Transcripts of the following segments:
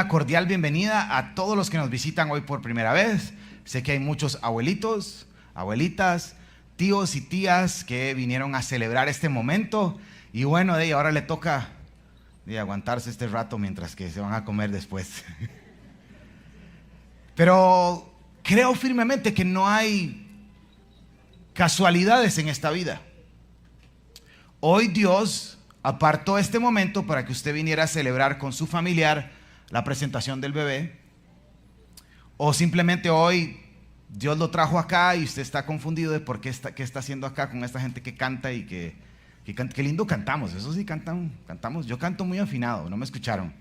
una cordial bienvenida a todos los que nos visitan hoy por primera vez. Sé que hay muchos abuelitos, abuelitas, tíos y tías que vinieron a celebrar este momento. Y bueno, ahora le toca aguantarse este rato mientras que se van a comer después. Pero creo firmemente que no hay casualidades en esta vida. Hoy Dios apartó este momento para que usted viniera a celebrar con su familiar la presentación del bebé. O simplemente hoy Dios lo trajo acá y usted está confundido de qué está haciendo acá con esta gente que canta y qué lindo cantamos. Eso sí, cantamos. Yo canto muy afinado, no me escucharon.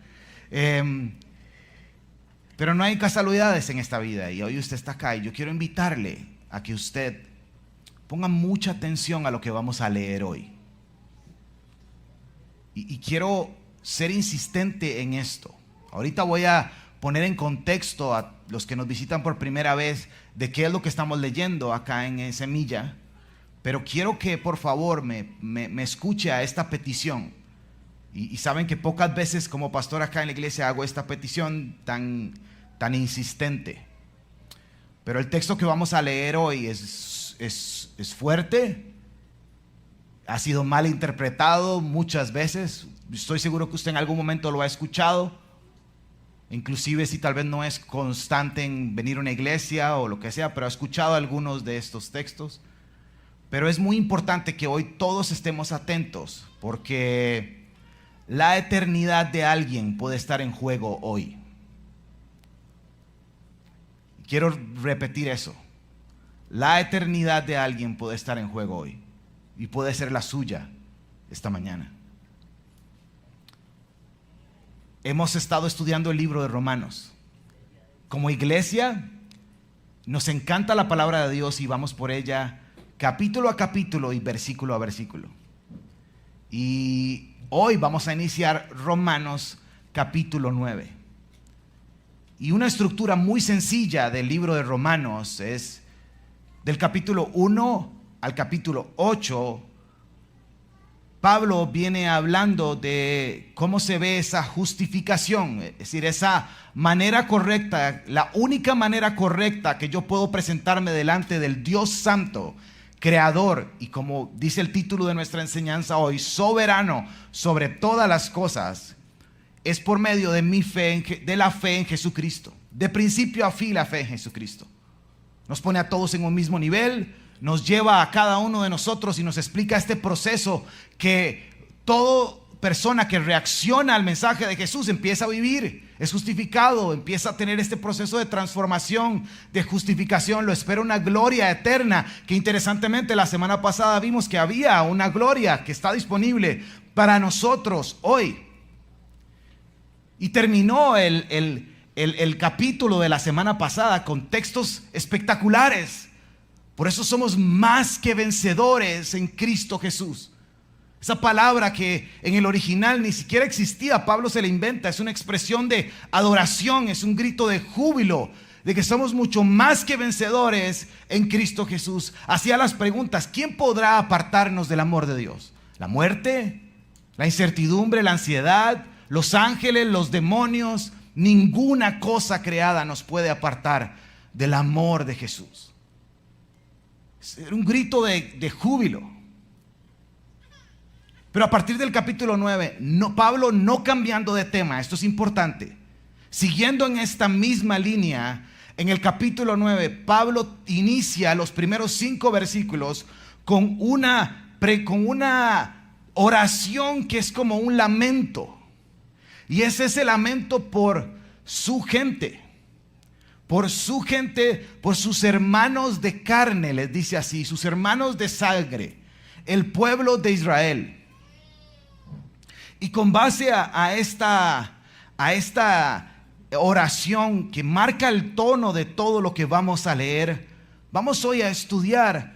Pero no hay casualidades en esta vida y hoy usted está acá y yo quiero invitarle a que usted ponga mucha atención a lo que vamos a leer hoy. Y quiero ser insistente en esto. Ahorita voy a poner en contexto a los que nos visitan por primera vez de qué es lo que estamos leyendo acá en Semilla. Pero quiero que por favor me escuche a esta petición. Y saben que pocas veces como pastor acá en la iglesia hago esta petición tan insistente. Pero el texto que vamos a leer hoy es fuerte. Ha sido mal interpretado muchas veces. Estoy seguro que usted en algún momento lo ha escuchado. Inclusive si tal vez no es constante en venir a una iglesia o lo que sea, pero ha escuchado algunos de estos textos. Pero es muy importante que hoy todos estemos atentos, porque la eternidad de alguien puede estar en juego hoy. Quiero repetir eso. La eternidad de alguien puede estar en juego hoy. Y puede ser la suya esta mañana. Hemos estado estudiando el libro de Romanos. Como iglesia, nos encanta la palabra de Dios y vamos por ella capítulo a capítulo y versículo a versículo. Y hoy vamos a iniciar Romanos capítulo 9. Y una estructura muy sencilla del libro de Romanos es del capítulo 1 al capítulo 8, Pablo viene hablando de cómo se ve esa justificación, es decir, esa manera correcta, la única manera correcta que yo puedo presentarme delante del Dios Santo, Creador, y como dice el título de nuestra enseñanza hoy, soberano sobre todas las cosas, es por medio de mi fe, de la fe en Jesucristo. De principio a fin la fe en Jesucristo. Nos pone a todos en un mismo nivel, nos lleva a cada uno de nosotros y nos explica este proceso que toda persona que reacciona al mensaje de Jesús empieza a vivir, es justificado, empieza a tener este proceso de transformación, de justificación, lo espera una gloria eterna, que interesantemente la semana pasada vimos que había una gloria que está disponible para nosotros hoy. Y terminó el capítulo de la semana pasada con textos espectaculares. Por eso somos más que vencedores en Cristo Jesús. Esa palabra que en el original ni siquiera existía, Pablo se la inventa. Es una expresión de adoración, es un grito de júbilo, de que somos mucho más que vencedores en Cristo Jesús. Hacía las preguntas: ¿quién podrá apartarnos del amor de Dios? ¿La muerte? ¿La incertidumbre? ¿La ansiedad? ¿Los ángeles? ¿Los demonios? Ninguna cosa creada nos puede apartar del amor de Jesús. Era un grito de júbilo. Pero a partir del capítulo 9, Pablo no cambiando de tema, esto es importante, siguiendo en esta misma línea, en el capítulo 9, Pablo inicia los primeros 5 versículos con una oración que es como un lamento. Y es ese lamento por su gente. Por su gente, por sus hermanos de carne, les dice así, sus hermanos de sangre, el pueblo de Israel. Y con base a esta oración que marca el tono de todo lo que vamos a leer, vamos hoy a estudiar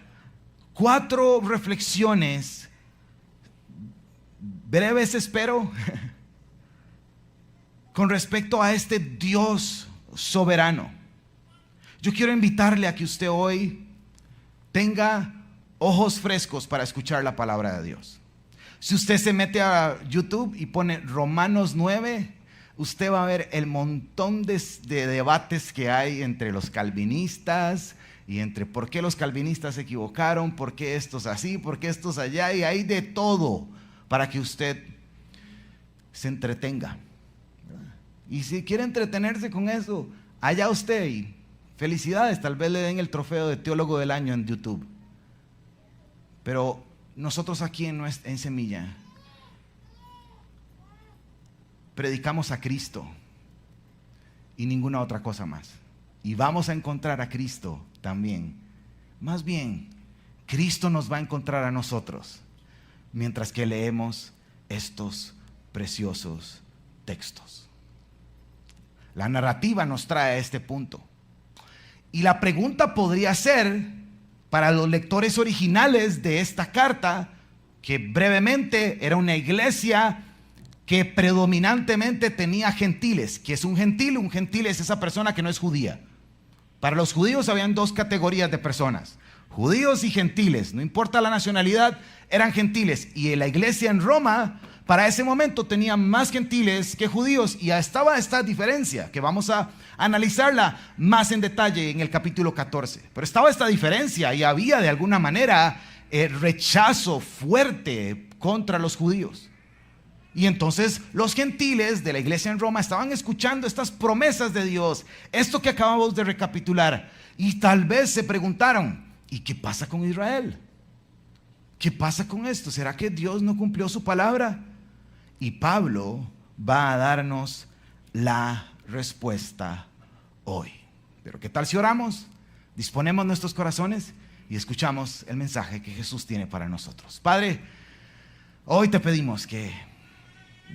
4 reflexiones breves, espero, con respecto a este Dios soberano. Yo quiero invitarle a que usted hoy tenga ojos frescos para escuchar la palabra de Dios. Si usted se mete a YouTube y pone Romanos 9, usted va a ver el montón de debates que hay entre los calvinistas y entre por qué los calvinistas se equivocaron, por qué estos así, por qué estos allá, y hay de todo para que usted se entretenga. Y si quiere entretenerse con eso, allá usted, y felicidades, tal vez le den el trofeo de teólogo del año en YouTube. Pero nosotros aquí en Semilla predicamos a Cristo y ninguna otra cosa más. Y vamos a encontrar a Cristo también. Más bien, Cristo nos va a encontrar a nosotros mientras que leemos estos preciosos textos. La narrativa nos trae a este punto. Y la pregunta podría ser, para los lectores originales de esta carta, que brevemente era una iglesia que predominantemente tenía gentiles. ¿Qué es un gentil? Un gentil es esa persona que no es judía. Para los judíos habían dos categorías de personas: judíos y gentiles. No importa la nacionalidad, eran gentiles. Y la iglesia en Roma, para ese momento, tenía más gentiles que judíos. Y estaba esta diferencia, que vamos a analizarla más en detalle en el capítulo 14. Pero estaba esta diferencia y había de alguna manera rechazo fuerte contra los judíos. Y entonces los gentiles de la iglesia en Roma estaban escuchando estas promesas de Dios, esto que acabamos de recapitular, y tal vez se preguntaron: ¿y qué pasa con Israel? ¿Qué pasa con esto? ¿Será que Dios no cumplió su palabra? Y Pablo va a darnos la respuesta hoy. Pero ¿qué tal si oramos? Disponemos nuestros corazones y escuchamos el mensaje que Jesús tiene para nosotros. Padre, hoy te pedimos que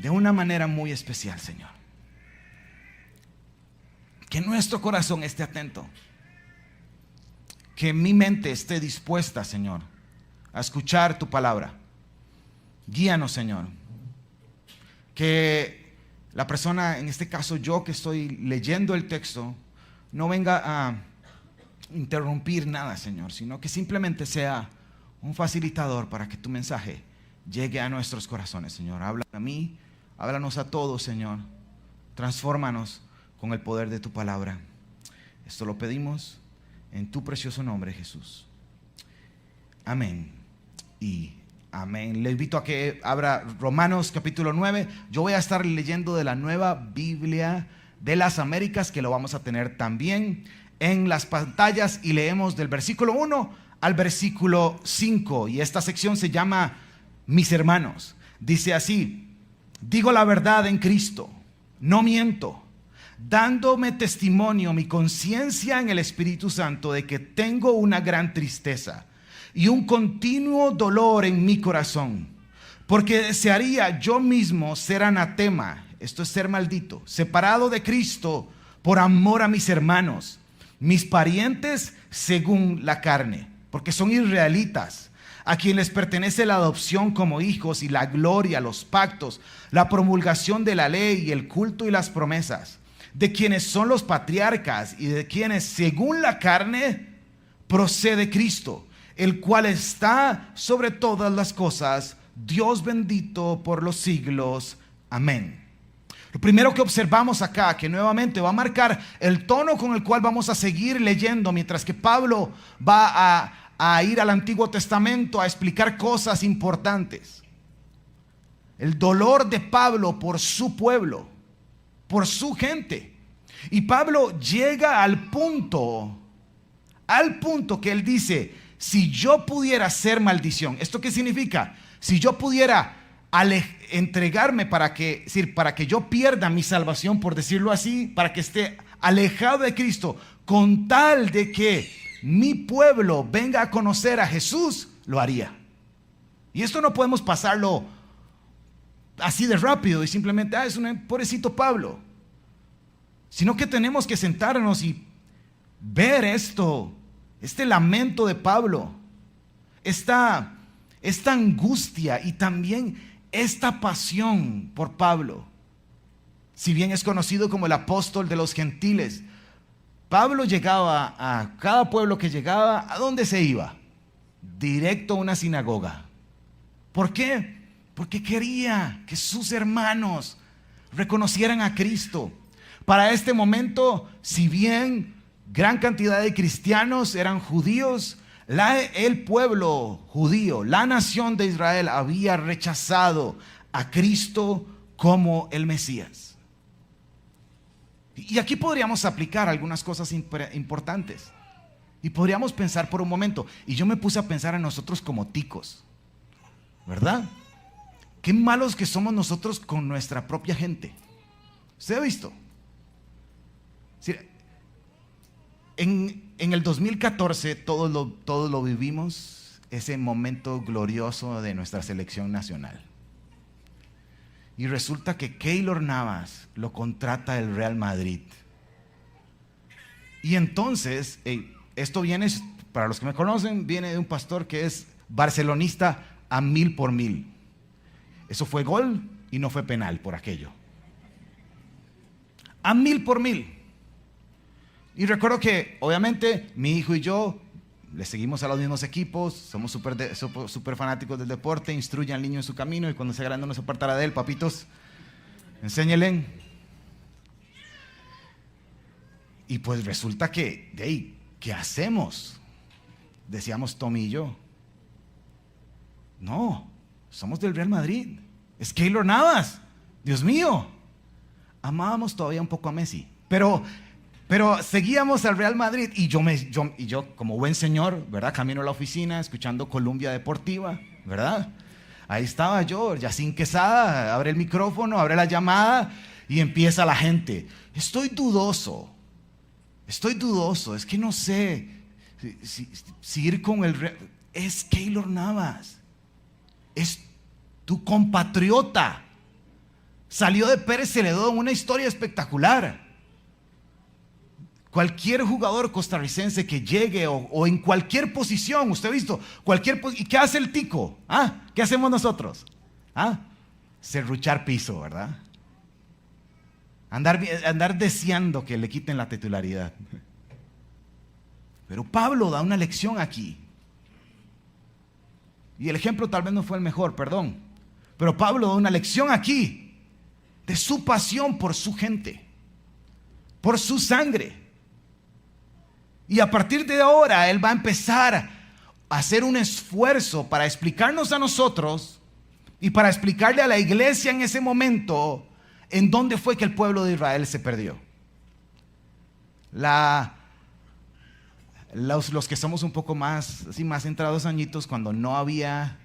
de una manera muy especial, Señor, que nuestro corazón esté atento, que mi mente esté dispuesta, Señor, a escuchar tu palabra. Guíanos, Señor. Que la persona, en este caso yo que estoy leyendo el texto, no venga a interrumpir nada, Señor, sino que simplemente sea un facilitador para que tu mensaje llegue a nuestros corazones, Señor. Habla a mí, háblanos a todos, Señor. Transfórmanos con el poder de tu palabra. Esto lo pedimos en tu precioso nombre, Jesús. Amén y amén. Le invito a que abra Romanos capítulo 9. Yo voy a estar leyendo de la Nueva Biblia de las Américas, que lo vamos a tener también en las pantallas, y leemos del versículo 1 al versículo 5. Y esta sección se llama Mis hermanos. Dice así: digo la verdad en Cristo, no miento, dándome testimonio mi conciencia en el Espíritu Santo de que tengo una gran tristeza y un continuo dolor en mi corazón, porque desearía yo mismo ser anatema, esto es ser maldito, separado de Cristo por amor a mis hermanos, mis parientes según la carne, porque son israelitas, a quien les pertenece la adopción como hijos y la gloria, los pactos, la promulgación de la ley y el culto y las promesas, de quienes son los patriarcas y de quienes según la carne procede Cristo, el cual está sobre todas las cosas, Dios bendito por los siglos. Amén. Lo primero que observamos acá, que nuevamente va a marcar el tono con el cual vamos a seguir leyendo, mientras que Pablo va a ir al Antiguo Testamento a explicar cosas importantes. El dolor de Pablo por su pueblo, por su gente. Y Pablo llega al punto que él dice: si yo pudiera ser maldición. ¿Esto qué significa? Si yo pudiera entregarme para que yo pierda mi salvación, por decirlo así, para que esté alejado de Cristo, con tal de que mi pueblo venga a conocer a Jesús, lo haría. Y esto no podemos pasarlo así de rápido y simplemente, es un pobrecito Pablo, sino que tenemos que sentarnos y ver esto, este lamento de Pablo, esta angustia y también esta pasión por Pablo. Si bien es conocido como el apóstol de los gentiles, Pablo llegaba a cada pueblo que llegaba. ¿A dónde se iba? Directo a una sinagoga. ¿Por qué? Porque quería que sus hermanos reconocieran a Cristo. Para este momento, si bien gran cantidad de cristianos eran judíos, el pueblo judío, la nación de Israel, había rechazado a Cristo como el Mesías. Y aquí podríamos aplicar algunas cosas importantes. Y podríamos pensar por un momento, y yo me puse a pensar en nosotros como ticos, ¿verdad? Qué malos que somos nosotros con nuestra propia gente. ¿Usted ha visto? En el 2014 todos lo vivimos, ese momento glorioso de nuestra selección nacional. Y resulta que Keylor Navas lo contrata el Real Madrid. Y entonces, esto viene, para los que me conocen, viene de un pastor que es barcelonista a 1000 por 1000. Eso fue gol y no fue penal por aquello. A 1000 por 1000. Y recuerdo que, obviamente, mi hijo y yo le seguimos a los mismos equipos, somos súper fanáticos del deporte, instruye al niño en su camino y cuando sea grande no se apartará de él, papitos, enséñenle. Y pues resulta que, ¿qué hacemos? Decíamos Tommy y yo. No, somos del Real Madrid. Es Keylor Navas. Dios mío. Amábamos todavía un poco a Messi, pero seguíamos al Real Madrid y yo como buen señor, ¿verdad? Camino a la oficina escuchando Columbia Deportiva, ¿verdad? Ahí estaba yo, Yacine Quesada, abre el micrófono, abre la llamada y empieza la gente. Estoy dudoso, es que no sé si ir con el Real. Es Keylor Navas, es tu compatriota, salió de Pérez Celedón, una historia espectacular. Cualquier jugador costarricense que llegue o en cualquier posición, usted ha visto, ¿y qué hace el tico? ¿Qué hacemos nosotros? Serruchar piso, ¿verdad? Andar deseando que le quiten la titularidad. Pero Pablo da una lección aquí. Y el ejemplo tal vez no fue el mejor, perdón. Pero Pablo da una lección aquí de su pasión por su gente, por su sangre. Y a partir de ahora Él va a empezar a hacer un esfuerzo para explicarnos a nosotros y para explicarle a la iglesia en ese momento en dónde fue que el pueblo de Israel se perdió. Los que somos un poco más entrados añitos, cuando no había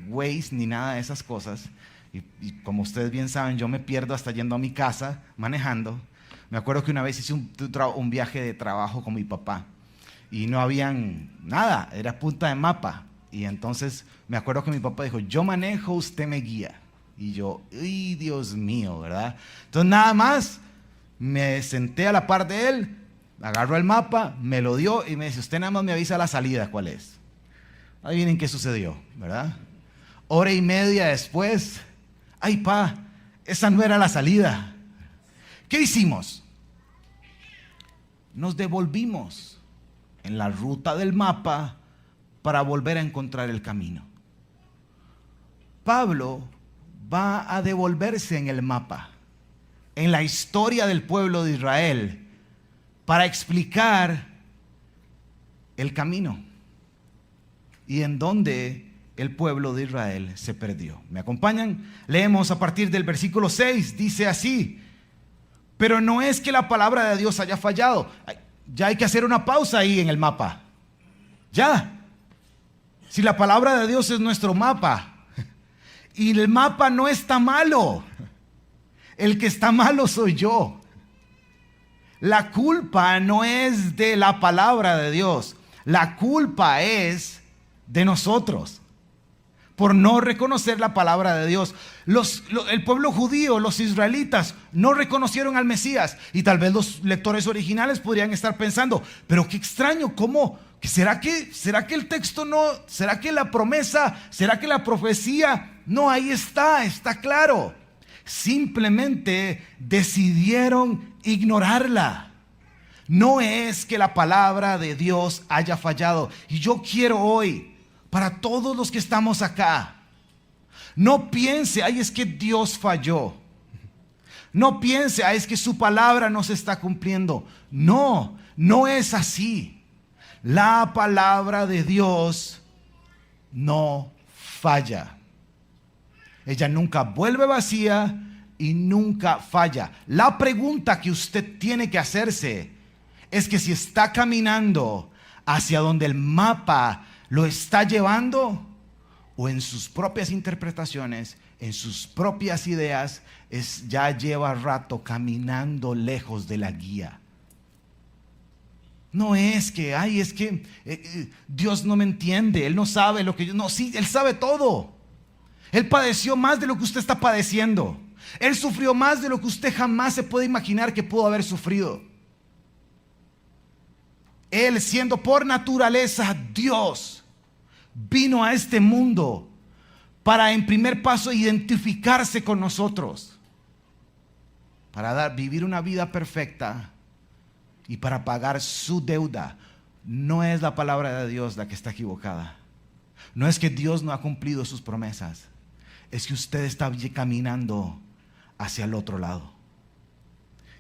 Waze ni nada de esas cosas, y como ustedes bien saben, yo me pierdo hasta yendo a mi casa manejando. Me acuerdo que una vez hice un viaje de trabajo con mi papá y no habían nada, era punta de mapa. Y entonces me acuerdo que mi papá dijo, yo manejo, usted me guía. Y yo, ¡ay, Dios mío!, ¿verdad? Entonces nada más me senté a la par de él, agarró el mapa, me lo dio y me dice, usted nada más me avisa la salida, ¿cuál es? Adivinen qué sucedió, ¿verdad? Hora y media después, ¡ay, pa! Esa no era la salida. ¿Qué hicimos? Nos devolvimos en la ruta del mapa para volver a encontrar el camino. Pablo va a devolverse en el mapa, en la historia del pueblo de Israel, para explicar el camino y en dónde el pueblo de Israel se perdió. ¿Me acompañan? Leemos a partir del versículo 6, dice así: pero no es que la palabra de Dios haya fallado. Ya hay que hacer una pausa ahí en el mapa. Ya. Si la palabra de Dios es nuestro mapa y el mapa no está malo, el que está malo soy yo. La culpa no es de la palabra de Dios, la culpa es de nosotros por no reconocer la palabra de Dios. El pueblo judío, los israelitas, no reconocieron al Mesías. Y tal vez los lectores originales podrían estar pensando, pero qué extraño, ¿cómo? ¿Será que el texto no? ¿Será que la promesa? ¿Será que la profecía? No, ahí está claro. Simplemente decidieron ignorarla. No es que la palabra de Dios haya fallado. Y yo quiero hoy, para todos los que estamos acá, No piense, ay, es que Dios falló. No piense, ay, es que su palabra no se está cumpliendo. No, no es así. La palabra de Dios no falla. Ella nunca vuelve vacía y nunca falla. La pregunta que usted tiene que hacerse es que si está caminando hacia donde el mapa lo está llevando, o en sus propias interpretaciones, en sus propias ideas, ya lleva rato caminando lejos de la guía. No es que, ay, es que Dios no me entiende, Él no sabe lo que yo, no, sí, Él sabe todo. Él padeció más de lo que usted está padeciendo. Él sufrió más de lo que usted jamás se puede imaginar que pudo haber sufrido. Él, siendo por naturaleza Dios, vino a este mundo para en primer paso identificarse con nosotros, para vivir una vida perfecta y para pagar su deuda. No es la palabra de Dios la que está equivocada. No es que Dios no ha cumplido sus promesas. Es que usted está caminando hacia el otro lado.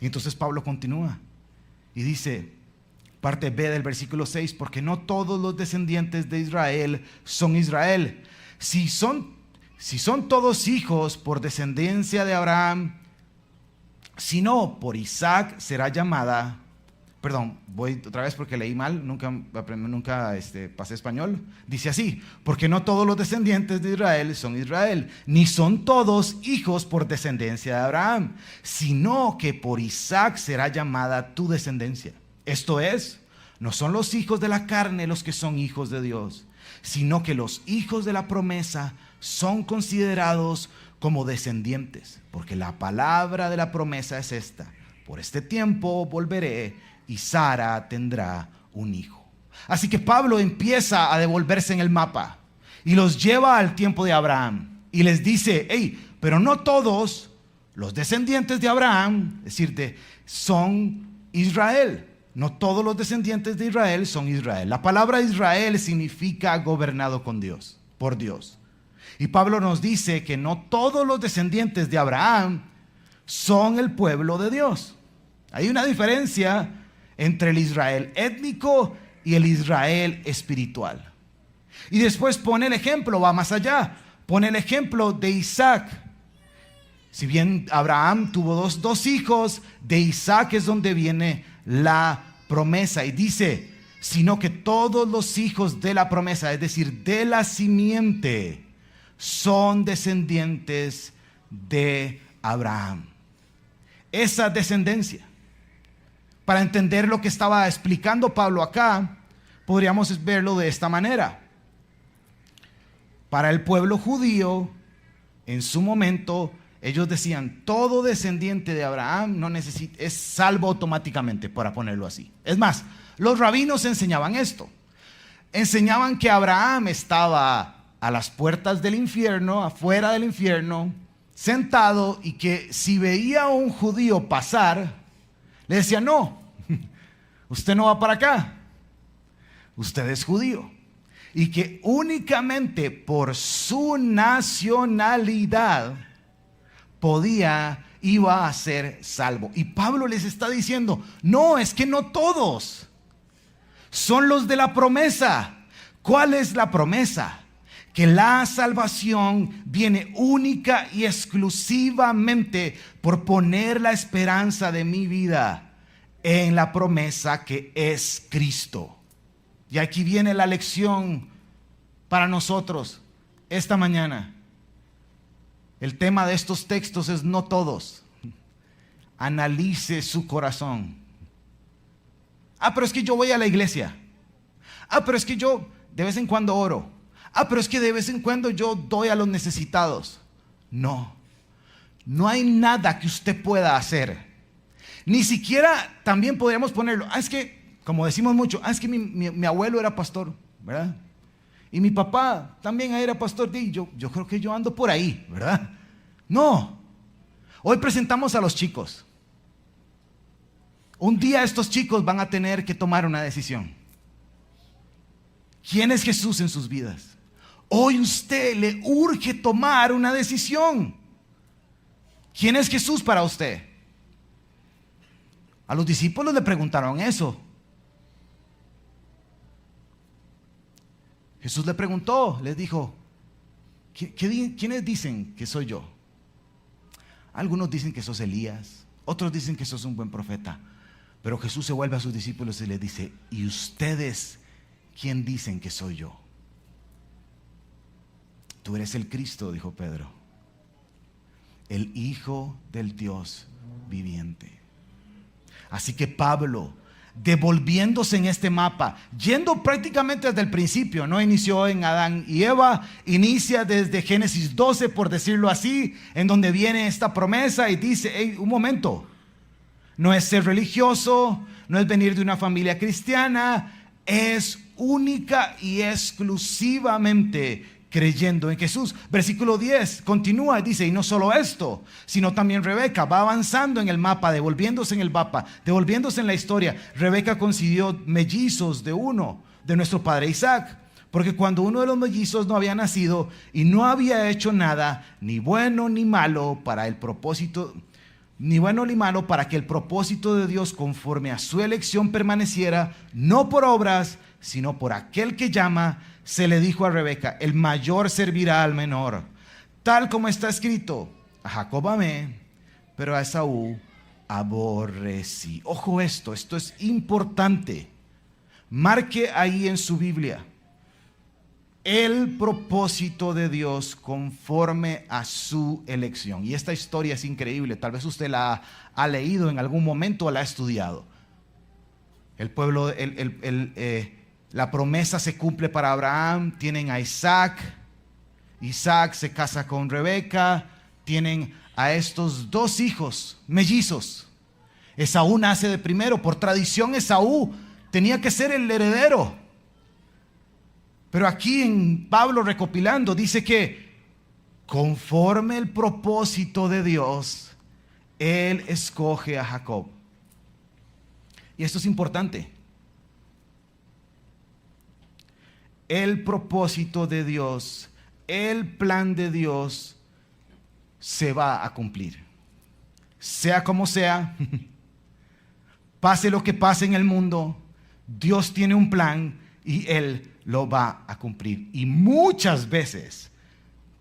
Y entonces Pablo continúa y dice, parte B del versículo 6, porque no todos los descendientes de Israel son Israel. Si son todos hijos por descendencia de Abraham, sino por Isaac será llamada. Perdón, voy otra vez porque leí mal, nunca pasé español. Dice así, porque no todos los descendientes de Israel son Israel, ni son todos hijos por descendencia de Abraham, sino que por Isaac será llamada tu descendencia. Esto es, no son los hijos de la carne los que son hijos de Dios, sino que los hijos de la promesa son considerados como descendientes, porque la palabra de la promesa es esta: por este tiempo volveré y Sara tendrá un hijo. Así que Pablo empieza a devolverse en el mapa y los lleva al tiempo de Abraham y les dice, hey, pero no todos los descendientes de Abraham, es decir, son Israel. No todos los descendientes de Israel son Israel. La palabra Israel significa gobernado con Dios, por Dios. Y Pablo nos dice que no todos los descendientes de Abraham son el pueblo de Dios. Hay una diferencia entre el Israel étnico y el Israel espiritual. Y después pone el ejemplo, va más allá, pone el ejemplo de Isaac. Si bien Abraham tuvo dos hijos, de Isaac es donde viene la promesa. Y dice, sino que todos los hijos de la promesa, es decir, de la simiente, son descendientes de Abraham. Esa descendencia. Para entender lo que estaba explicando Pablo acá, podríamos verlo de esta manera. Para el pueblo judío, en su momento, ellos decían, todo descendiente de Abraham es salvo automáticamente, para ponerlo así. Es más, los rabinos enseñaban esto. Enseñaban que Abraham estaba a las puertas del infierno, afuera del infierno, sentado, y que si veía a un judío pasar, le decía, no, usted no va para acá, usted es judío. Y que únicamente por su nacionalidad iba a ser salvo. Y Pablo les está diciendo, no, es que no todos son los de la promesa. ¿Cuál es la promesa? Que la salvación viene única y exclusivamente por poner la esperanza de mi vida en la promesa que es Cristo. Y aquí viene la lección para nosotros esta mañana. El tema de estos textos es no todos. Analice su corazón. Pero es que yo voy a la iglesia. Pero es que yo de vez en cuando oro. Pero es que de vez en cuando yo doy a los necesitados. No hay nada que usted pueda hacer. Ni siquiera también podríamos ponerlo. Es que, como decimos mucho, es que mi abuelo era pastor, ¿verdad? Y mi papá también era pastor. Y yo creo que yo ando por ahí, ¿verdad? No. Hoy presentamos a los chicos. Un día estos chicos van a tener que tomar una decisión. ¿Quién es Jesús en sus vidas? Hoy usted le urge tomar una decisión. ¿Quién es Jesús para usted? A los discípulos le preguntaron eso. Jesús le preguntó, les dijo, ¿quiénes dicen que soy yo? Algunos dicen que sos Elías, otros dicen que sos un buen profeta. Pero Jesús se vuelve a sus discípulos y les dice, ¿y ustedes quién dicen que soy yo? Tú eres el Cristo, dijo Pedro, el Hijo del Dios viviente. Así que Pablo, devolviéndose en este mapa, yendo prácticamente desde el principio, no inició en Adán y Eva, inicia desde Génesis 12, por decirlo así, en donde viene esta promesa y dice, hey, un momento, no es ser religioso, no es venir de una familia cristiana, es única y exclusivamente creyendo en Jesús. Versículo 10 continúa y dice, y no solo esto, sino también Rebeca va avanzando en el mapa, devolviéndose en el mapa, devolviéndose en la historia. Rebeca concibió mellizos de uno, de nuestro padre Isaac, porque cuando uno de los mellizos no había nacido y no había hecho nada, ni bueno ni malo para el propósito, ni bueno ni malo para que el propósito de Dios conforme a su elección permaneciera, no por obras, sino por aquel que llama, se le dijo a Rebeca, el mayor servirá al menor. Tal como está escrito, a Jacob amé, pero a Esaú aborrecí. Ojo esto es importante. Marque ahí en su Biblia. El propósito de Dios conforme a su elección. Y esta historia es increíble. Tal vez usted la ha leído en algún momento o la ha estudiado. El pueblo, la promesa se cumple para Abraham. Tienen a Isaac. Isaac se casa con Rebeca. Tienen a estos dos hijos mellizos. Esaú nace de primero. Por tradición Esaú tenía que ser el heredero. Pero aquí en Pablo recopilando dice que conforme el propósito de Dios, Él escoge a Jacob. Y esto es importante. El propósito de Dios, el plan de Dios se va a cumplir. Sea como sea, pase lo que pase en el mundo, Dios tiene un plan y Él lo va a cumplir. Y muchas veces,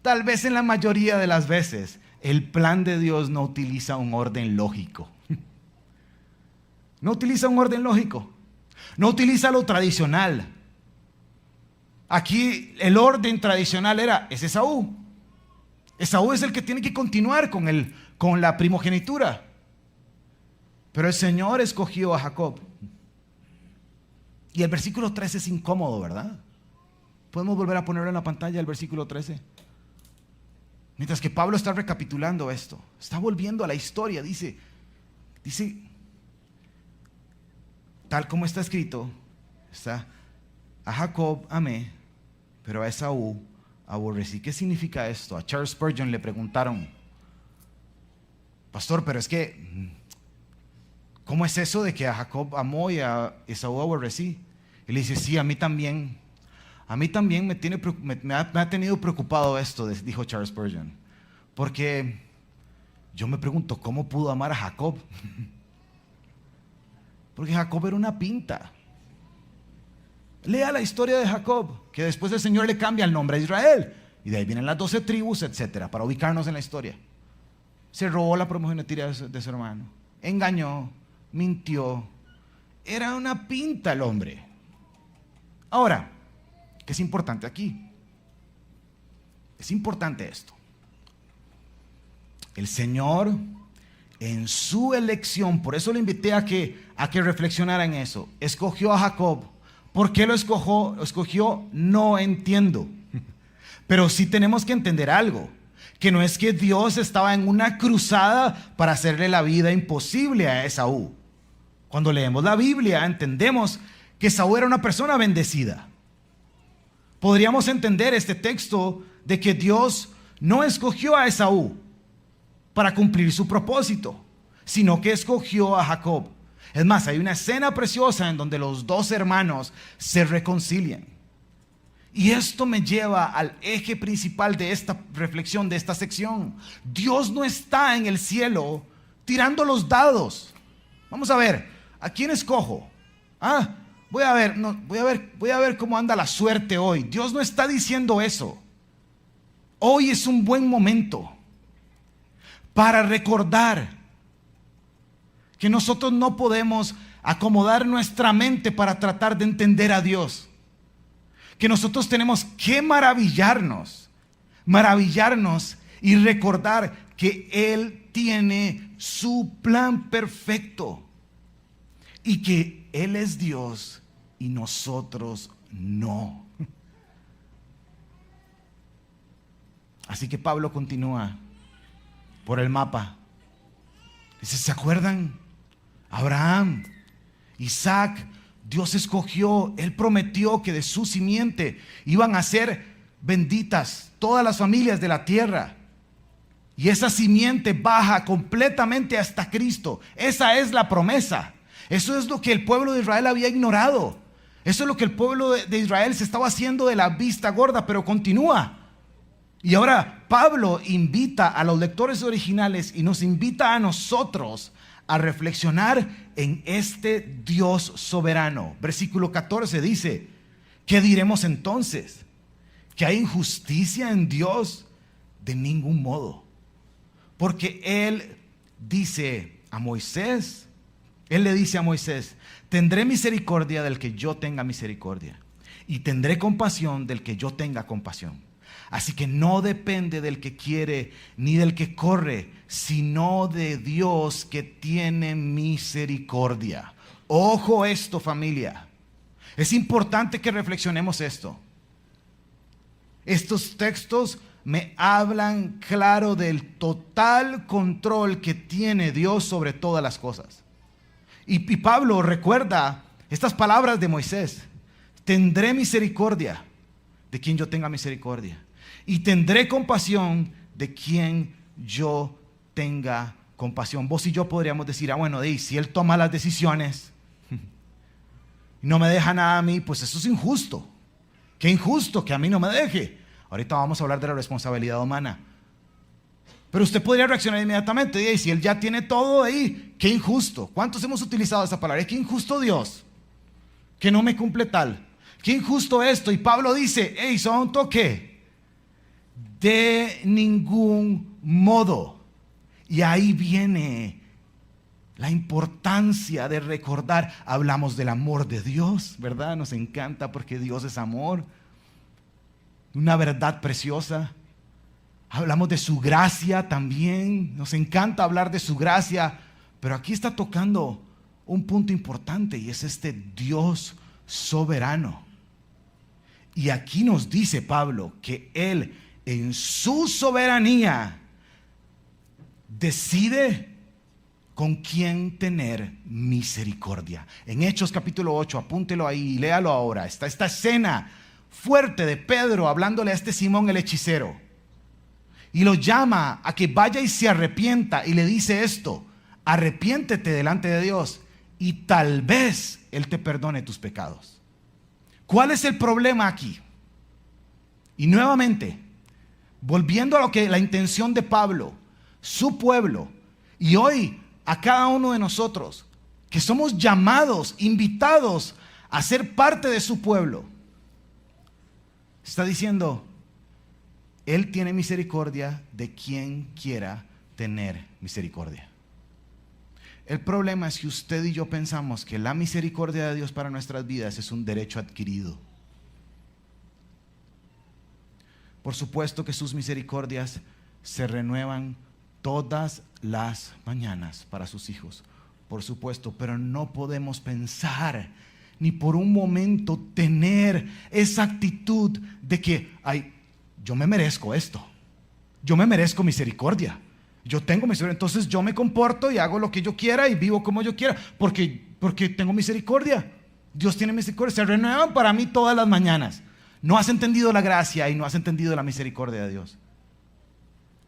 tal vez en la mayoría de las veces, el plan de Dios no utiliza un orden lógico. No utiliza un orden lógico. No utiliza lo tradicional. Aquí el orden tradicional es Esaú. Esaú es el que tiene que continuar con la primogenitura. Pero el Señor escogió a Jacob. Y el versículo 13 es incómodo, ¿verdad? Podemos volver a ponerlo en la pantalla, el versículo 13. Mientras que Pablo está recapitulando esto, está volviendo a la historia, dice, tal como está escrito, a Jacob amé, pero a Esaú aborrecí. ¿Qué significa esto? A Charles Spurgeon le preguntaron, pastor, pero es que, ¿cómo es eso de que a Jacob amó y a Esaú aborrecí? Y le dice, sí, a mí también me ha tenido preocupado esto, dijo Charles Spurgeon. Porque yo me pregunto, ¿cómo pudo amar a Jacob? Porque Jacob era una pinta. Lea la historia de Jacob, que después el Señor le cambia el nombre a Israel. Y de ahí vienen las 12 tribus, etcétera, para ubicarnos en la historia. Se robó la primogenitura de su hermano. Engañó, mintió. Era una pinta el hombre. Ahora, ¿qué es importante aquí? Es importante esto. El Señor, en su elección, por eso le invité a que reflexionara en eso, escogió a Jacob. ¿Por qué lo escogió? No entiendo. Pero sí tenemos que entender algo, que no es que Dios estaba en una cruzada para hacerle la vida imposible a Esaú. Cuando leemos la Biblia entendemos que Esaú era una persona bendecida. Podríamos entender este texto de que Dios no escogió a Esaú para cumplir su propósito, sino que escogió a Jacob. Es más, hay una escena preciosa en donde los dos hermanos se reconcilian. Y esto me lleva al eje principal de esta reflexión, de esta sección. Dios no está en el cielo tirando los dados. Vamos a ver, ¿a quién escojo? Voy a ver cómo anda la suerte hoy. Dios no está diciendo eso. Hoy es un buen momento para recordar que nosotros no podemos acomodar nuestra mente para tratar de entender a Dios. Que nosotros tenemos que maravillarnos y recordar que Él tiene su plan perfecto y que Él es Dios y nosotros no. Así que Pablo continúa por el mapa. Dice, ¿se acuerdan? Abraham, Isaac, Dios escogió, Él prometió que de su simiente iban a ser benditas todas las familias de la tierra. Y esa simiente baja completamente hasta Cristo. Esa es la promesa. Eso es lo que el pueblo de Israel había ignorado. Eso es lo que el pueblo de Israel se estaba haciendo de la vista gorda, pero continúa. Y ahora Pablo invita a los lectores originales y nos invita a nosotros a reflexionar en este Dios soberano. Versículo 14 dice, ¿qué diremos entonces? ¿Que hay injusticia en Dios? De ningún modo. Porque Él dice a Moisés, Él le dice a Moisés, tendré misericordia del que yo tenga misericordia y tendré compasión del que yo tenga compasión. Así que no depende del que quiere ni del que corre, sino de Dios que tiene misericordia. Ojo esto, familia. Es importante que reflexionemos esto. Estos textos me hablan claro del total control que tiene Dios sobre todas las cosas. Y Pablo recuerda estas palabras de Moisés. Tendré misericordia de quien yo tenga misericordia. Y tendré compasión de quien yo tenga compasión. Vos y yo podríamos decir, bueno, si Él toma las decisiones y no me deja nada a mí, pues eso es injusto. Qué injusto que a mí no me deje. Ahorita vamos a hablar de la responsabilidad humana. Pero usted podría reaccionar inmediatamente. Y si Él ya tiene todo ahí, qué injusto. ¿Cuántos hemos utilizado esa palabra? Qué injusto Dios, que no me cumple tal. Qué injusto esto. Y Pablo dice, ¿son un toque? De ningún modo. Y ahí viene la importancia de recordar. Hablamos del amor de Dios, ¿verdad? Nos encanta porque Dios es amor. Una verdad preciosa. Hablamos de su gracia también. Nos encanta hablar de su gracia. Pero aquí está tocando un punto importante y es este Dios soberano. Y aquí nos dice Pablo que Él en su soberanía decide con quién tener misericordia. En Hechos capítulo 8, apúntelo ahí y léalo ahora. Está esta escena fuerte de Pedro hablándole a este Simón el hechicero. Y lo llama a que vaya y se arrepienta y le dice esto: arrepiéntete delante de Dios y tal vez Él te perdone tus pecados. ¿Cuál es el problema aquí? Y nuevamente, volviendo a lo que la intención de Pablo, su pueblo, y hoy a cada uno de nosotros, que somos llamados, invitados a ser parte de su pueblo, está diciendo, Él tiene misericordia de quien quiera tener misericordia. El problema es que usted y yo pensamos que la misericordia de Dios para nuestras vidas es un derecho adquirido. Por supuesto que sus misericordias se renuevan todas las mañanas para sus hijos, por supuesto, pero no podemos pensar ni por un momento tener esa actitud de que, yo me merezco esto, yo me merezco misericordia, yo tengo misericordia, entonces yo me comporto y hago lo que yo quiera y vivo como yo quiera, porque tengo misericordia. Dios tiene misericordia, se renuevan para mí todas las mañanas. No has entendido la gracia y no has entendido la misericordia de Dios.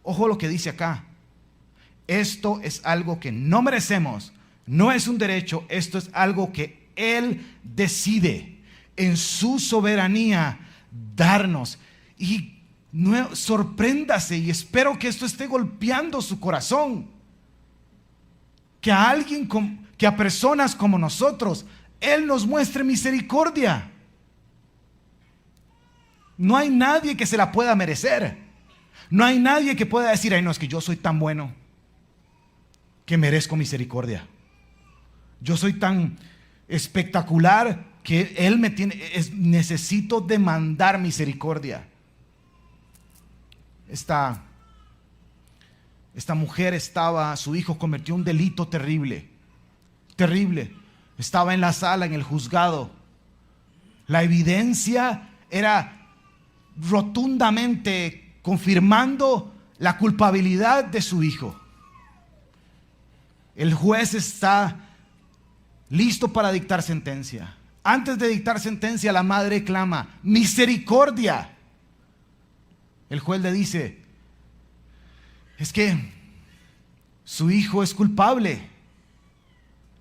Ojo lo que dice acá. Esto es algo que no merecemos, no es un derecho, esto es algo que Él decide. En su soberanía darnos. Y sorpréndase, y espero que esto esté golpeando su corazón. Que a alguien, que a personas como nosotros, Él nos muestre misericordia. No hay nadie que se la pueda merecer. No hay nadie que pueda decir, ay, no, es que yo soy tan bueno que merezco misericordia. Yo soy tan espectacular que Él me tiene, necesito demandar misericordia. Esta mujer su hijo cometió un delito terrible, terrible. Estaba en la sala, en el juzgado. La evidencia era rotundamente confirmando la culpabilidad de su hijo. El juez está listo para dictar sentencia. Antes de dictar sentencia, la madre clama, misericordia. El juez le dice, es que su hijo es culpable,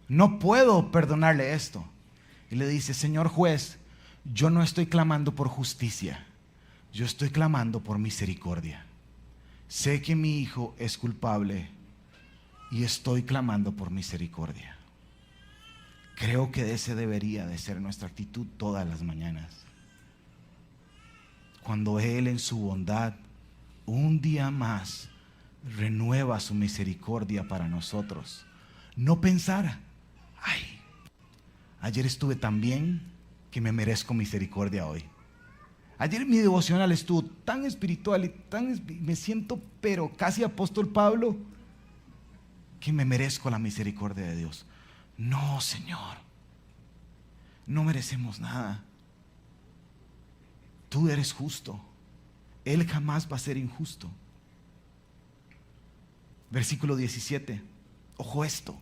no puedo perdonarle esto. Y le dice, señor juez, yo no estoy clamando por justicia, yo estoy clamando por misericordia. Sé que mi hijo es culpable y estoy clamando por misericordia. Creo que ese debería de ser nuestra actitud todas las mañanas. Cuando Él en su bondad, un día más, renueva su misericordia para nosotros. No pensar, ay, ayer estuve tan bien que me merezco misericordia hoy. Ayer mi devocional estuvo tan espiritual y me siento pero casi apóstol Pablo que me merezco la misericordia de Dios. No, Señor, no merecemos nada. Tú eres justo. Él jamás va a ser injusto. Versículo 17. Ojo esto.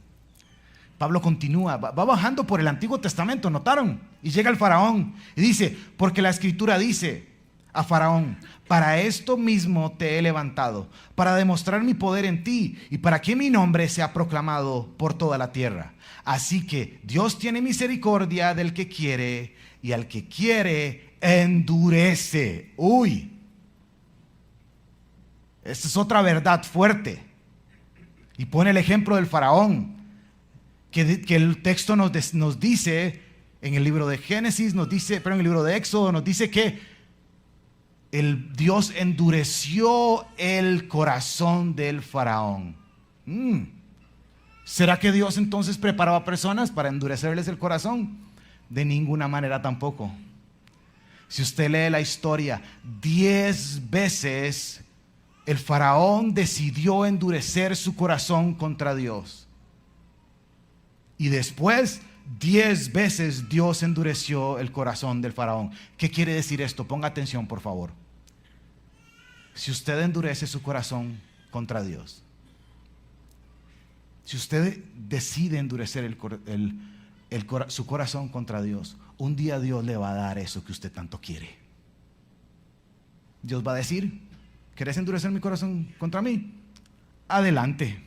Pablo continúa, va bajando por el Antiguo Testamento, ¿notaron? Y llega el faraón y dice, porque la Escritura dice a faraón, para esto mismo te he levantado, para demostrar mi poder en ti y para que mi nombre sea proclamado por toda la tierra. Así que Dios tiene misericordia del que quiere y al que quiere endurece. Uy, esta es otra verdad fuerte. Y pone el ejemplo del faraón, que el texto nos dice, en el libro de Génesis, en el libro de Éxodo, nos dice que el Dios endureció el corazón del faraón. ¿Será que Dios entonces preparaba a personas para endurecerles el corazón? De ninguna manera tampoco. Si usted lee la historia, 10 veces el faraón decidió endurecer su corazón contra Dios. Y después 10 veces Dios endureció el corazón del faraón. ¿Qué quiere decir esto? Ponga atención, por favor. Si usted endurece su corazón contra Dios, si usted decide endurecer su corazón contra Dios, un día Dios le va a dar eso que usted tanto quiere. Dios va a decir, ¿querés endurecer mi corazón contra mí? Adelante.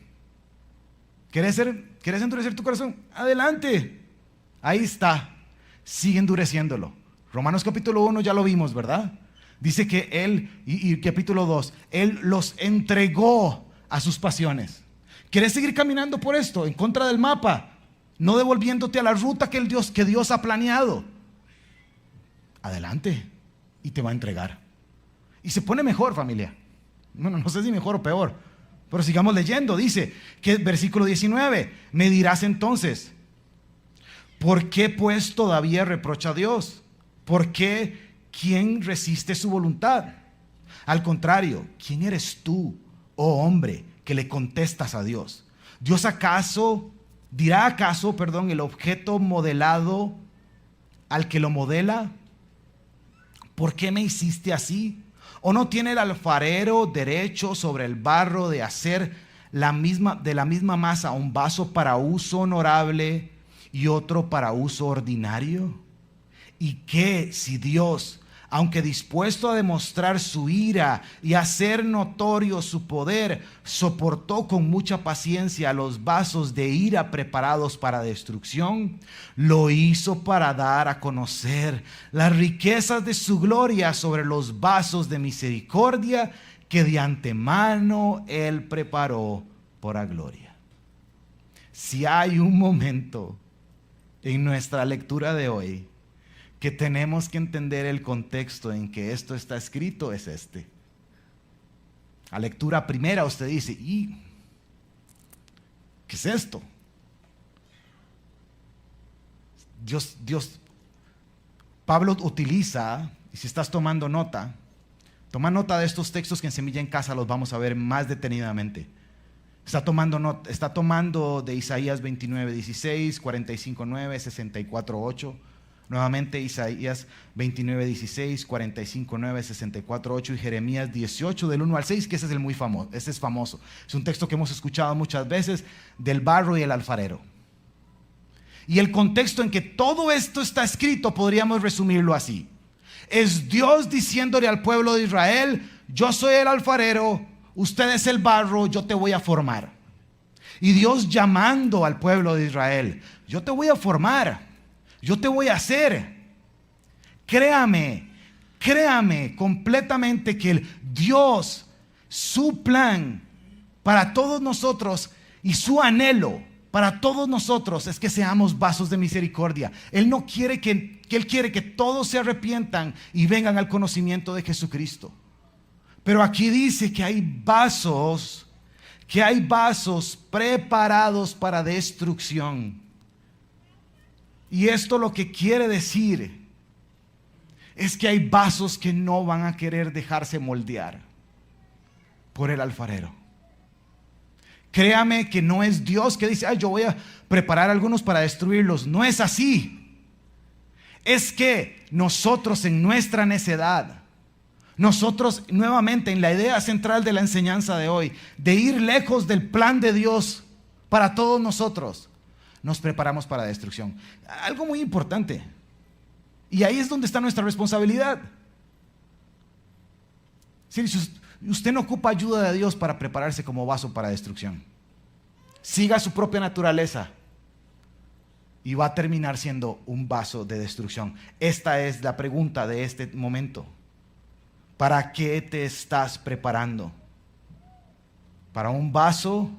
¿Querés endurecer tu corazón? Adelante. Ahí está. Sigue endureciéndolo. Romanos capítulo 1 ya lo vimos, ¿verdad? Dice que Él, y capítulo 2, Él los entregó a sus pasiones. ¿Quieres seguir caminando por esto, en contra del mapa? No devolviéndote a la ruta que Dios ha planeado. Adelante. Y te va a entregar. Y se pone mejor, familia. Bueno, no sé si mejor o peor, pero sigamos leyendo. Dice que versículo 19, me dirás entonces, ¿por qué pues todavía reprocha a Dios? ¿Por qué? ¿Quién resiste su voluntad? Al contrario, ¿quién eres tú, oh hombre, que le contestas a Dios? ¿Dios dirá acaso, el objeto modelado al que lo modela? ¿Por qué me hiciste así? ¿O no tiene el alfarero derecho sobre el barro de hacer de la misma masa un vaso para uso honorable y otro para uso ordinario? ¿Y qué si Dios, aunque dispuesto a demostrar su ira y hacer notorio su poder, soportó con mucha paciencia los vasos de ira preparados para destrucción, lo hizo para dar a conocer las riquezas de su gloria sobre los vasos de misericordia que de antemano Él preparó para gloria. Si hay un momento en nuestra lectura de hoy que tenemos que entender el contexto en que esto está escrito, es este. A lectura primera usted dice, ¿y qué es esto? Pablo utiliza, y si estás tomando nota, toma nota de estos textos que en Semilla en Casa los vamos a ver más detenidamente. Está tomando de Isaías 29:16, 45:9, 64:8. Nuevamente Isaías 29:16, 45:9, 64:8 y Jeremías 18 del 1 al 6, que ese es muy famoso. Ese es famoso. Es un texto que hemos escuchado muchas veces, del barro y el alfarero. Y el contexto en que todo esto está escrito podríamos resumirlo así. Es Dios diciéndole al pueblo de Israel: yo soy el alfarero, usted es el barro, yo te voy a formar. Y Dios llamando al pueblo de Israel: yo te voy a formar, yo te voy a hacer. Créame completamente que el Dios, su plan para todos nosotros y su anhelo para todos nosotros es que seamos vasos de misericordia. Él quiere que todos se arrepientan y vengan al conocimiento de Jesucristo. Pero aquí dice que hay vasos preparados para destrucción. Y esto lo que quiere decir es que hay vasos que no van a querer dejarse moldear por el alfarero. Créame que no es Dios que dice: yo voy a preparar algunos para destruirlos. No es así. Es que nosotros en nuestra necedad, nosotros nuevamente en la idea central de la enseñanza de hoy, de ir lejos del plan de Dios para todos nosotros, nos preparamos para la destrucción. Algo muy importante. Y ahí es donde está nuestra responsabilidad. Si usted no ocupa ayuda de Dios para prepararse como vaso para destrucción, siga su propia naturaleza y va a terminar siendo un vaso de destrucción. Esta es la pregunta de este momento. ¿Para qué te estás preparando? ¿Para un vaso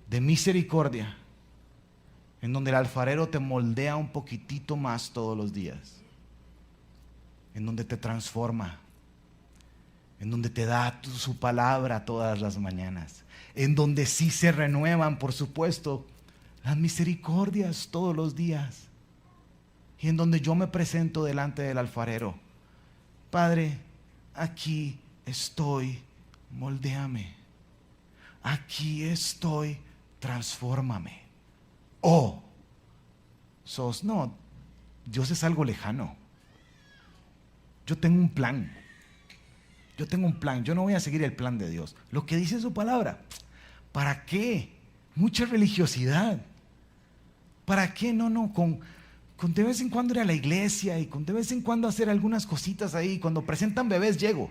de misericordia, en donde el alfarero te moldea un poquitito más todos los días, en donde te transforma, en donde te da su palabra todas las mañanas, en donde sí se renuevan, por supuesto, las misericordias todos los días, y en donde yo me presento delante del alfarero: Padre, aquí estoy, moldéame, aquí estoy, transfórmame. No, Dios es algo lejano. Yo tengo un plan. Yo no voy a seguir el plan de Dios. Lo que dice su palabra. ¿Para qué? Mucha religiosidad. ¿Para qué? No, con de vez en cuando ir a la iglesia y con de vez en cuando hacer algunas cositas ahí. Cuando presentan bebés llego.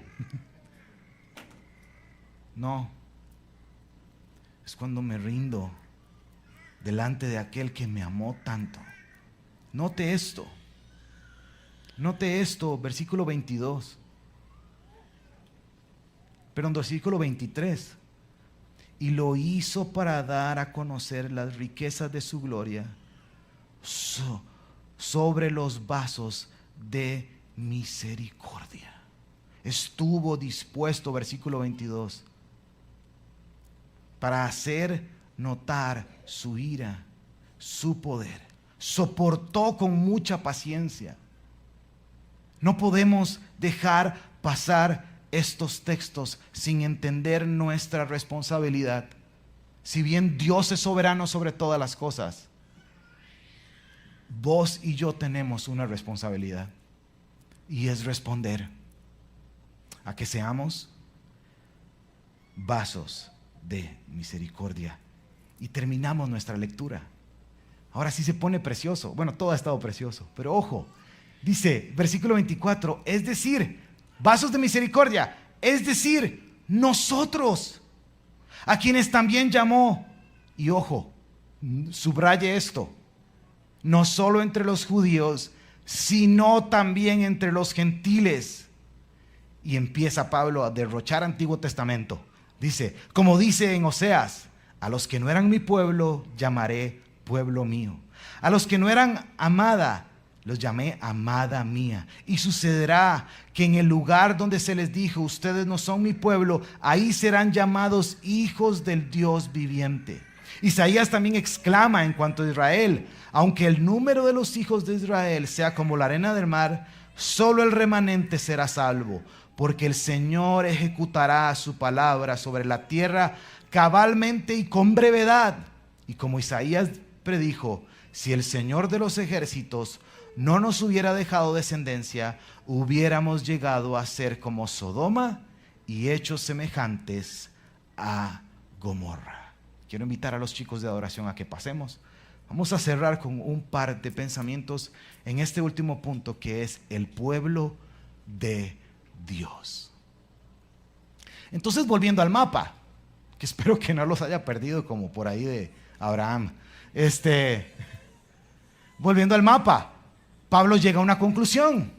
No. Es cuando me rindo delante de aquel que me amó tanto. Note esto, versículo 22. Pero en versículo 23. Y lo hizo para dar a conocer las riquezas de su gloria sobre los vasos de misericordia. Estuvo dispuesto, versículo 22, para hacer notar su ira, su poder. Soportó con mucha paciencia. No podemos dejar pasar estos textos sin entender nuestra responsabilidad. Si bien Dios es soberano sobre todas las cosas, vos y yo tenemos una responsabilidad, y es responder a que seamos vasos de misericordia. Y terminamos nuestra lectura. Ahora sí se pone precioso. Bueno, todo ha estado precioso, pero ojo, Dice, versículo 24, es decir, vasos de misericordia, es decir, nosotros, a quienes también llamó. Y ojo, subraye esto, no solo entre los judíos, sino también entre los gentiles. Y empieza Pablo a derrochar Antiguo Testamento. Dice, como dice en Oseas, a los que no eran mi pueblo, llamaré pueblo mío. A los que no eran amada, los llamé amada mía. Y sucederá que en el lugar donde se les dijo, ustedes no son mi pueblo, ahí serán llamados hijos del Dios viviente. Isaías también exclama en cuanto a Israel, aunque el número de los hijos de Israel sea como la arena del mar, solo el remanente será salvo, porque el Señor ejecutará su palabra sobre la tierra cabalmente y con brevedad. Y como Isaías predijo, si el Señor de los ejércitos no nos hubiera dejado descendencia, hubiéramos llegado a ser como Sodoma y hechos semejantes a Gomorra. Quiero invitar a los chicos de adoración a que pasemos. Vamos a cerrar con un par de pensamientos en este último punto, que es el pueblo de Dios. Entonces, volviendo al mapa, que espero que no los haya perdido como por ahí de Abraham. Volviendo al mapa, Pablo llega a una conclusión.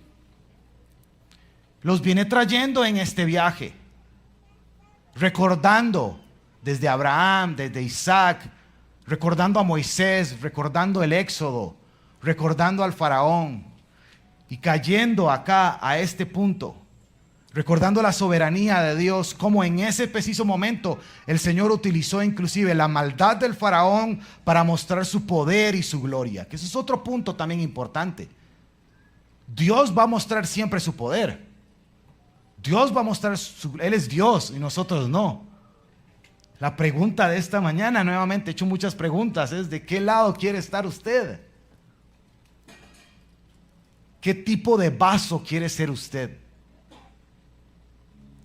Los viene trayendo en este viaje, recordando desde Abraham, desde Isaac, recordando a Moisés, recordando el Éxodo, recordando al faraón, y cayendo acá a este punto, recordando la soberanía de Dios, como en ese preciso momento el Señor utilizó inclusive la maldad del faraón para mostrar su poder y su gloria, que eso es otro punto también importante. Dios va a mostrar siempre su poder. Dios va a mostrar Él es Dios y nosotros no. La pregunta de esta mañana, nuevamente he hecho muchas preguntas, es: ¿de qué lado quiere estar usted? ¿Qué tipo de vaso quiere ser usted?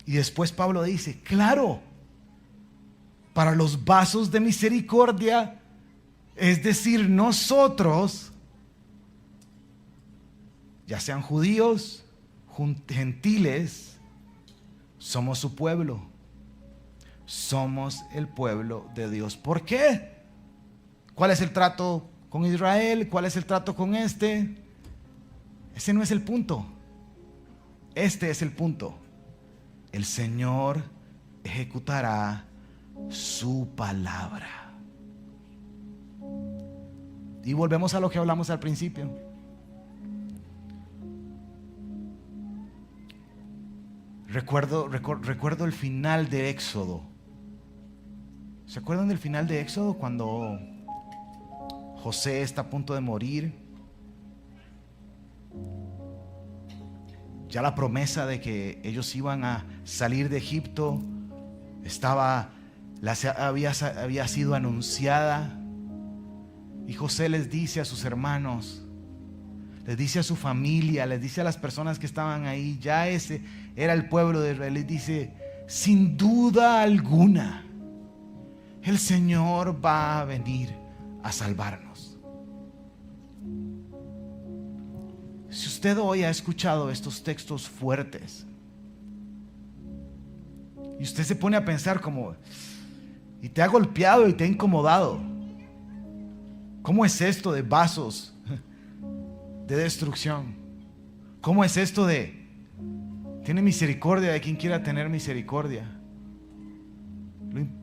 Y después Pablo dice, claro, para los vasos de misericordia, es decir, nosotros, ya sean judíos, gentiles, somos su pueblo. Somos el pueblo de Dios. ¿Por qué? ¿Cuál es el trato con Israel? ¿Cuál es el trato con este? Ese no es el punto. Este es el punto. El Señor ejecutará su palabra. Y volvemos a lo que hablamos al principio. Recuerdo el final de Éxodo. ¿Se acuerdan del final de Éxodo? Cuando José está a punto de morir. Ya la promesa de que ellos iban a salir de Egipto había sido anunciada. Y José les dice a sus hermanos, les dice a su familia, les dice a las personas que estaban ahí, ya ese era el pueblo de Israel, les dice, sin duda alguna, el Señor va a venir a salvarnos. Si usted hoy ha escuchado estos textos fuertes y usted se pone a pensar y te ha golpeado y te ha incomodado, ¿cómo es esto de vasos de destrucción? ¿Cómo es esto de tiene misericordia de quien quiera tener misericordia?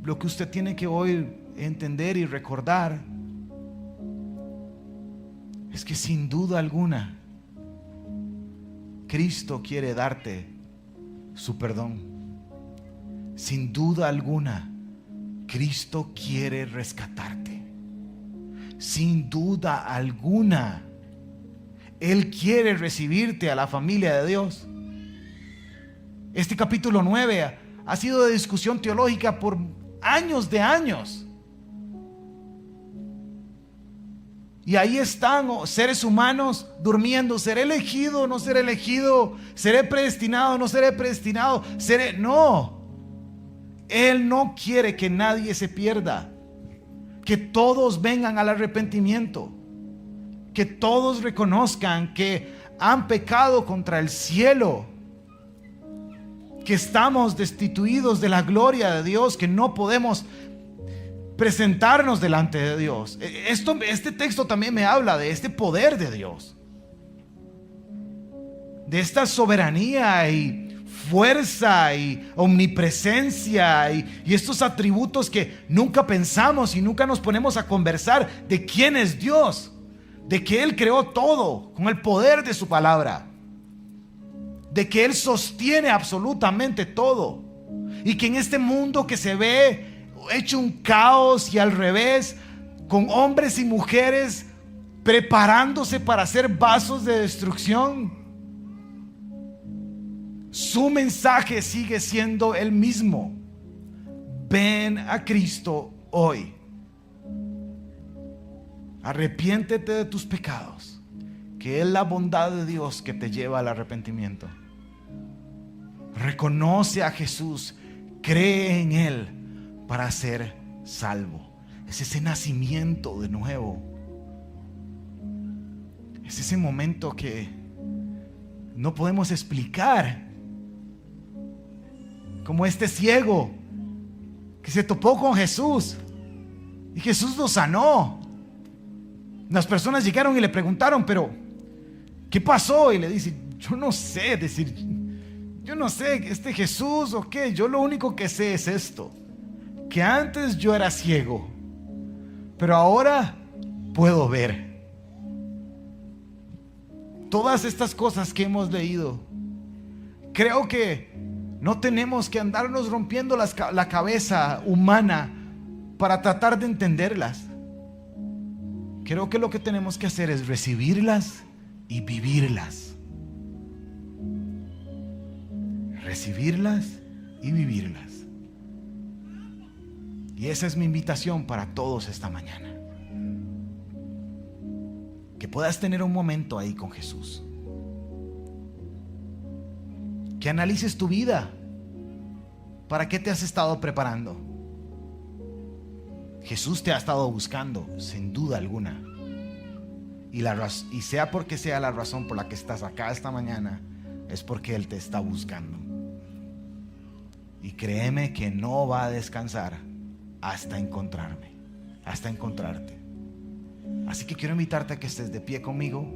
Lo que usted tiene que hoy entender y recordar es que sin duda alguna Cristo quiere darte su perdón. Sin duda alguna, Cristo quiere rescatarte. Sin duda alguna, Él quiere recibirte a la familia de Dios. Este capítulo 9 ha sido de discusión teológica por años de años. Y ahí están seres humanos durmiendo. ¿Seré elegido o no seré elegido? ¿Seré predestinado o no seré predestinado? No. Él no quiere que nadie se pierda. Que todos vengan al arrepentimiento. Que todos reconozcan que han pecado contra el cielo, que estamos destituidos de la gloria de Dios, que no podemos presentarnos delante de Dios. Este texto también me habla de este poder de Dios, de esta soberanía y fuerza y omnipresencia y estos atributos que nunca pensamos y nunca nos ponemos a conversar de quién es Dios, de que Él creó todo con el poder de su palabra, de que Él sostiene absolutamente todo, y que en este mundo que se ve hecho un caos y al revés, con hombres y mujeres preparándose para ser vasos de destrucción, su mensaje sigue siendo el mismo: ven a Cristo hoy, arrepiéntete de tus pecados, que es la bondad de Dios que te lleva al arrepentimiento. Reconoce a Jesús, cree en Él para ser salvo. Es ese nacimiento de nuevo. Es ese momento que no podemos explicar. Como este ciego que se topó con Jesús y Jesús lo sanó. Las personas llegaron y le preguntaron, pero ¿qué pasó? Y le dice, yo no sé, yo no sé, este Jesús o qué. Yo lo único que sé es esto, que antes yo era ciego, pero ahora puedo ver. Todas estas cosas que hemos leído, creo que no tenemos que andarnos rompiendo la cabeza humana para tratar de entenderlas. Creo que lo que tenemos que hacer es recibirlas y vivirlas. Recibirlas y vivirlas. Y esa es mi invitación para todos esta mañana. Que puedas tener un momento ahí con Jesús. Que analices tu vida. ¿Para qué te has estado preparando? Jesús te ha estado buscando, sin duda alguna. Y sea porque sea la razón por la que estás acá esta mañana, es porque Él te está buscando. Y créeme que no va a descansar hasta encontrarme, hasta encontrarte. Así que quiero invitarte a que estés de pie conmigo.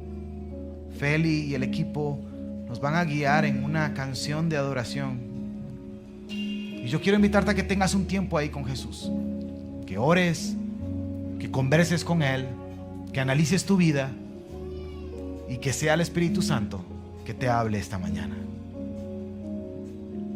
Feli y el equipo nos van a guiar en una canción de adoración. Y yo quiero invitarte a que tengas un tiempo ahí con Jesús, que ores, que converses con Él, que analices tu vida y que sea el Espíritu Santo que te hable esta mañana.